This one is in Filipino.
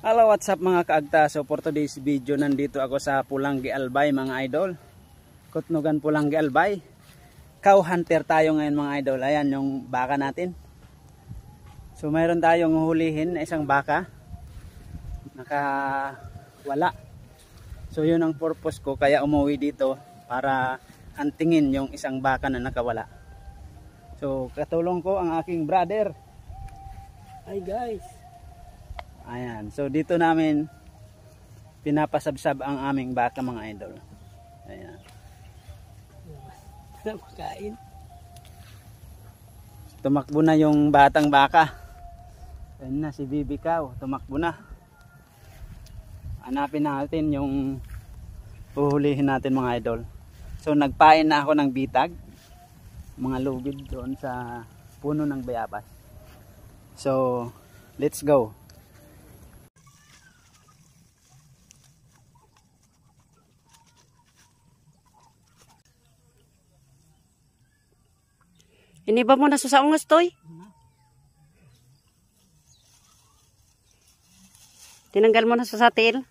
Hello, what's up mga kaagta? So for today's video, nandito ako sa Pulanggi Albay mga idol. Kutnugan Pulanggi Albay. Cow hunter tayo ngayon mga idol. Ayan yung baka natin. So mayroon tayong hulihin na isang baka. Nakawala. So yun ang purpose ko, kaya umuwi dito para huntingin yung isang baka na nakawala. So katulong ko ang aking brother. Hi guys. Ayan, so dito namin pinapasabsab ang aming baka mga idol. Ayan. Kain. Tumakbo na yung batang baka. Ayan na si Bibi Cow, tumakbo na. Hanapin natin yung uhulihin natin mga idol. So nagpain na ako ng bitag, mga lugid doon sa puno ng bayabas. So let's go. Ini ba mo na sa ungos toy? Tinanggal mo na sa satil?